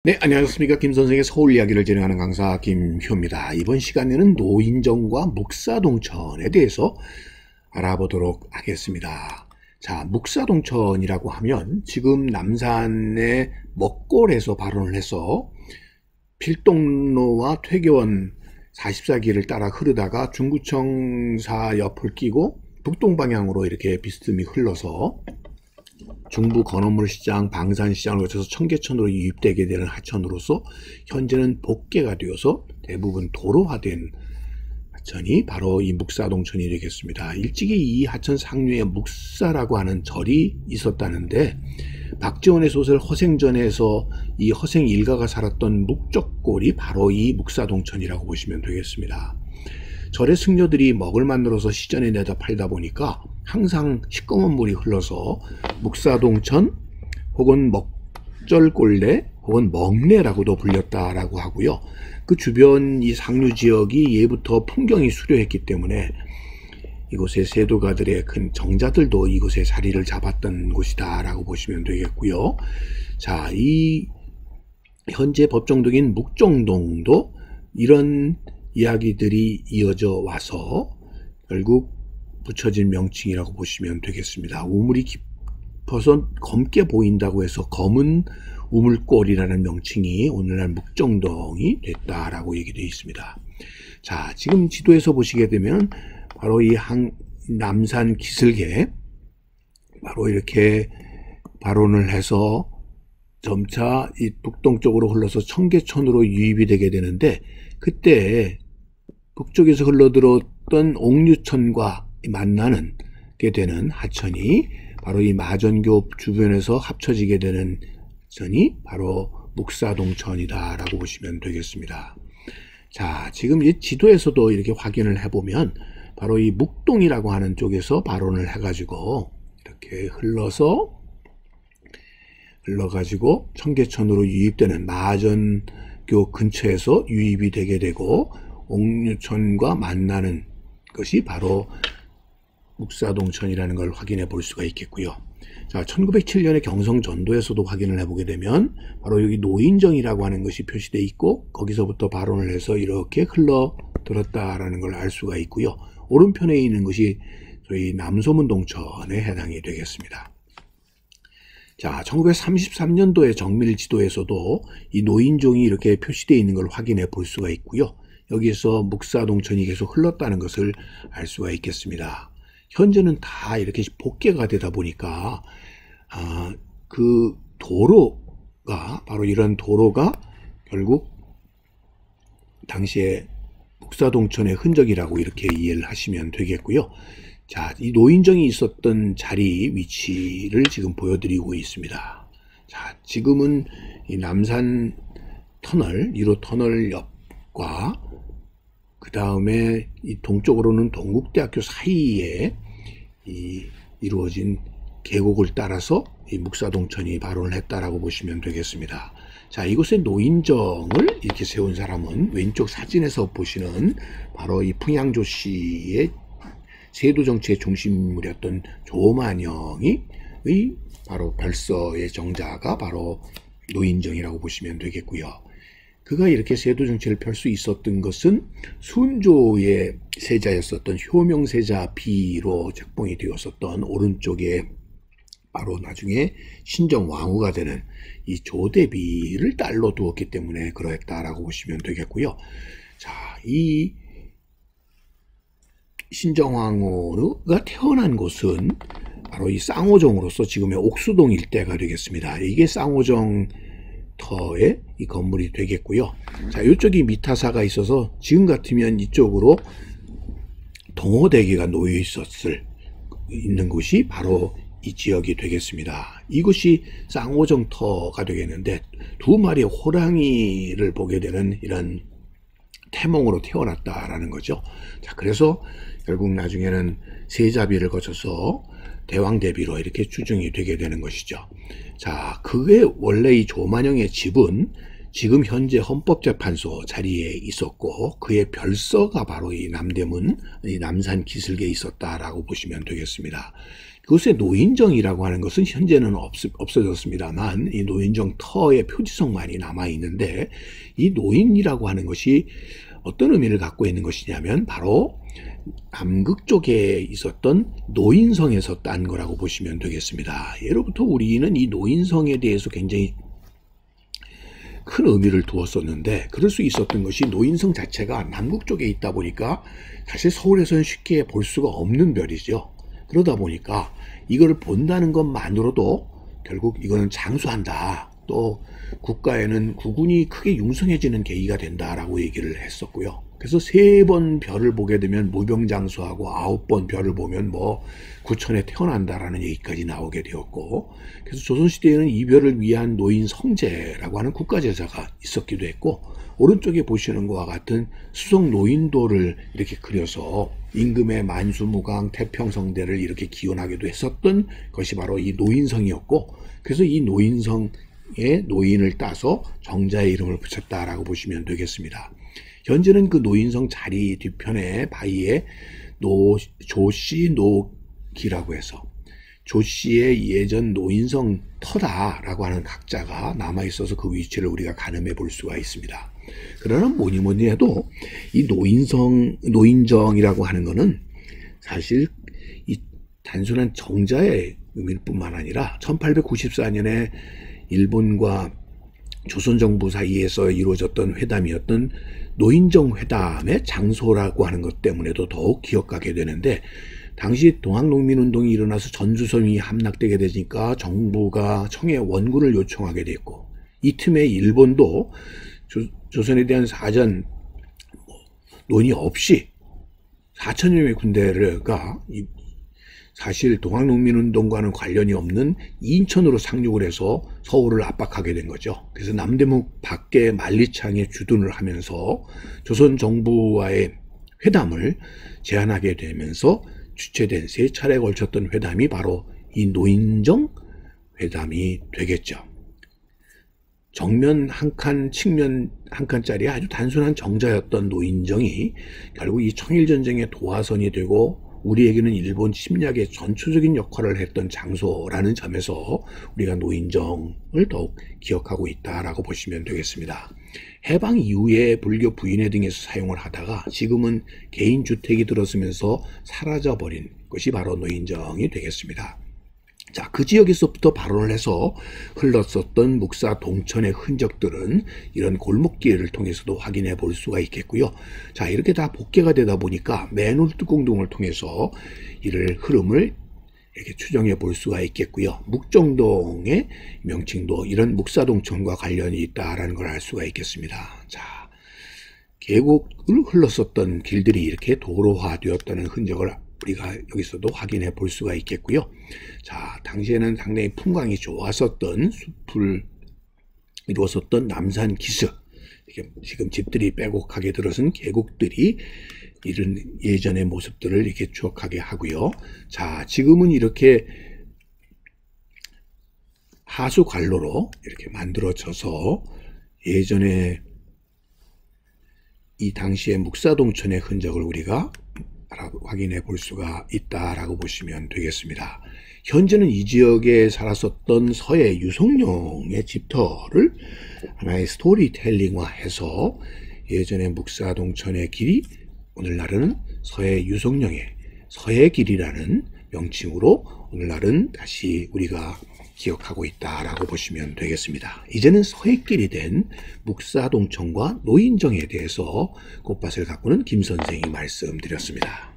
네, 안녕하십니까. 김선생의 서울 이야기를 진행하는 강사 김효입니다. 이번 시간에는 노인정과 묵사동천에 대해서 알아보도록 하겠습니다. 자, 묵사동천이라고 하면 지금 남산의 먹골에서 발원을 해서 필동로와 퇴계원 44길을 따라 흐르다가 중구청사 옆을 끼고 북동방향으로 이렇게 비스듬히 흘러서 중부 건어물시장, 방산시장을 거쳐서 청계천으로 유입되게 되는 하천으로서 현재는 복개가 되어서 대부분 도로화된 하천이 바로 이 묵사동천이 되겠습니다. 일찍이 이 하천 상류에 묵사라고 하는 절이 있었다는데 박지원의 소설 허생전에서 이 허생 일가가 살았던 묵적골이 바로 이 묵사동천이라고 보시면 되겠습니다. 절의 승려들이 먹을 만들어서 시전에 내다 팔다 보니까 항상 시꺼먼 물이 흘러서 묵사동천 혹은 먹절골래 혹은 먹내라고도 불렸다라고 하고요. 그 주변 이 상류 지역이 예부터 풍경이 수려했기 때문에 이곳의 세도가들의 큰 정자들도 이곳에 자리를 잡았던 곳이다 라고 보시면 되겠고요. 자, 이 현재 법정동인 묵정동도 이런 이야기들이 이어져 와서 결국 붙여진 명칭이라고 보시면 되겠습니다. 우물이 깊어서 검게 보인다고 해서 검은 우물골이라는 명칭이 오늘날 묵정동이 됐다라고 얘기되어 있습니다. 자, 지금 지도에서 보시게 되면 바로 이 남산 기슭에 바로 이렇게 발원을 해서 점차 이 북동쪽으로 흘러서 청계천으로 유입이 되게 되는데 그때 북쪽에서 흘러들었던 옥류천과 만나는 게 되는 하천이 바로 이 마전교 주변에서 합쳐지게 되는 천이 바로 묵사동천이다 라고 보시면 되겠습니다. 자, 지금 이 지도에서도 이렇게 확인을 해보면 바로 이 묵동이라고 하는 쪽에서 발원을 해가지고 이렇게 흘러가지고 청계천으로 유입되는 마전교 근처에서 유입이 되게 되고 옥류천과 만나는 것이 바로 묵사동천이라는 걸 확인해 볼 수가 있겠고요. 자, 1907년에 경성전도에서도 확인을 해보게 되면 바로 여기 노인정이라고 하는 것이 표시되어 있고 거기서부터 발원을 해서 이렇게 흘러들었다라는 걸 알 수가 있고요. 오른편에 있는 것이 저희 남소문동천에 해당이 되겠습니다. 자, 1933년도에 정밀지도에서도 이 노인정이 이렇게 표시되어 있는 걸 확인해 볼 수가 있고요. 여기에서 묵사동천이 계속 흘렀다는 것을 알 수가 있겠습니다. 현재는 다 이렇게 복개가 되다 보니까 그 도로가 바로 이런 도로가 결국 당시에 묵사동천의 흔적이라고 이렇게 이해를 하시면 되겠고요. 자, 이 노인정이 있었던 자리 위치를 지금 보여드리고 있습니다. 자, 지금은 이 남산 터널, 1호 터널 옆과 그 다음에 이 동쪽으로는 동국대학교 사이에 이루어진 계곡을 따라서 이 묵사동천이 발원을 했다라고 보시면 되겠습니다. 자, 이곳에 노인정을 이렇게 세운 사람은 왼쪽 사진에서 보시는 바로 이 풍양조 씨의 세도 정치의 중심인물이었던 조만영이 바로 별서의 정자가 바로 노인정이라고 보시면 되겠고요. 그가 이렇게 세도 정치를 펼 수 있었던 것은 순조의 세자였었던 효명세자 비로 책봉이 되었었던 오른쪽에 바로 나중에 신정왕후가 되는 이 조대비를 딸로 두었기 때문에 그러했다라고 보시면 되겠고요. 자, 이 신정왕후가 태어난 곳은 바로 이 쌍호정으로서 지금의 옥수동 일대가 되겠습니다. 이게 쌍호정 터의 이 건물이 되겠고요. 자, 이쪽이 미타사가 있어서 지금 같으면 이쪽으로 동호대교가 놓여 있는 곳이 바로 이 지역이 되겠습니다. 이곳이 쌍호정터가 되겠는데 두 마리의 호랑이를 보게 되는 이런 태몽으로 태어났다라는 거죠. 자, 그래서 결국 나중에는 세자비를 거쳐서 대왕대비로 이렇게 추정이 되게 되는 것이죠. 자, 그게 원래 이 조만영의 집은 지금 현재 헌법재판소 자리에 있었고 그의 별서가 바로 이 남대문, 이 남산 기슭에 있었다라고 보시면 되겠습니다. 그것의 노인정이라고 하는 것은 현재는 없어졌습니다만 이 노인정 터의 표지성만이 남아있는데, 이 노인이라고 하는 것이 어떤 의미를 갖고 있는 것이냐면 바로 남극 쪽에 있었던 노인성에서 딴 거라고 보시면 되겠습니다. 예로부터 우리는 이 노인성에 대해서 굉장히 큰 의미를 두었었는데, 그럴 수 있었던 것이 노인성 자체가 남극 쪽에 있다 보니까 사실 서울에서는 쉽게 볼 수가 없는 별이죠. 그러다 보니까 이걸 본다는 것만으로도 결국 이거는 장수한다, 또 국가에는 국운이 크게 융성해지는 계기가 된다라고 얘기를 했었고요. 그래서 3번 별을 보게 되면 무병장수하고 9번 별을 보면 뭐 구천에 태어난다라는 얘기까지 나오게 되었고, 그래서 조선시대에는 이 별을 위한 노인 성제라고 하는 국가제사가 있었기도 했고, 오른쪽에 보시는 것과 같은 수성 노인도를 이렇게 그려서 임금의 만수무강 태평성대를 이렇게 기원하기도 했었던 것이 바로 이 노인성이었고, 그래서 이 노인성에 노인을 따서 정자의 이름을 붙였다라고 보시면 되겠습니다. 현재는 그 노인성 자리 뒤편에 바위에 조씨 노기라고 해서 조씨의 예전 노인성 터다라고 하는 각자가 남아있어서 그 위치를 우리가 가늠해 볼 수가 있습니다. 그러나 뭐니 해도 이 노인정이라고 하는 것은 사실 이 단순한 정자의 의미일 뿐만 아니라 1894년에 일본과 조선정부 사이에서 이루어졌던 회담이었던 노인정 회담의 장소라고 하는 것 때문에도 더욱 기억하게 되는데, 당시 동학농민운동이 일어나서 전주성이 함락되게 되니까 정부가 청해 원군을 요청하게 됐고, 이 틈에 일본도 조선에 대한 사전 논의 없이 4천여 명의 군대가 사실 동학농민운동과는 관련이 없는 인천으로 상륙을 해서 서울을 압박하게 된 거죠. 그래서 남대문 밖에 만리창에 주둔을 하면서 조선 정부와의 회담을 제안하게 되면서 주최된 3차례에 걸쳤던 회담이 바로 이 노인정 회담이 되겠죠. 정면 한 칸, 측면 한 칸짜리 아주 단순한 정자였던 노인정이 결국 이 청일전쟁의 도화선이 되고 우리에게는 일본 침략의 전초적인 역할을 했던 장소라는 점에서 우리가 노인정을 더욱 기억하고 있다라고 보시면 되겠습니다. 해방 이후에 불교 부인회 등에서 사용을 하다가 지금은 개인주택이 들어서면서 사라져버린 것이 바로 노인정이 되겠습니다. 자, 그 지역에서부터 발원을 해서 흘렀었던 묵사 동천의 흔적들은 이런 골목길을 통해서도 확인해 볼 수가 있겠고요. 자, 이렇게 다 복개가 되다 보니까 맨홀 뚜껑 등을 통해서 이를 흐름을 이렇게 추정해 볼 수가 있겠고요. 묵정동의 명칭도 이런 묵사동천과 관련이 있다라는 걸 알 수가 있겠습니다. 자, 계곡을 흘렀었던 길들이 이렇게 도로화되었다는 흔적을 우리가 여기서도 확인해 볼 수가 있겠고요. 자, 당시에는 상당히 풍광이 좋았었던 숲을 이루었었던 남산 기슭, 지금 집들이 빼곡하게 들어선 계곡들이 이런 예전의 모습들을 이렇게 추억하게 하고요. 자, 지금은 이렇게 하수 관로로 이렇게 만들어져서 예전에 이 당시의 묵사동천의 흔적을 우리가 확인해 볼 수가 있다라고 보시면 되겠습니다. 현재는 이 지역에 살았었던 서해 유성룡의 집터를 하나의 스토리텔링화해서 예전의 묵사동천의 길이 오늘날은 서해 유성룡의 서해길이라는 명칭으로 오늘날은 다시 우리가 기억하고 있다라고 보시면 되겠습니다. 이제는 서해길이 된 묵사동천과 노인정에 대해서 꽃밭을 가꾸는 김 선생이 말씀드렸습니다.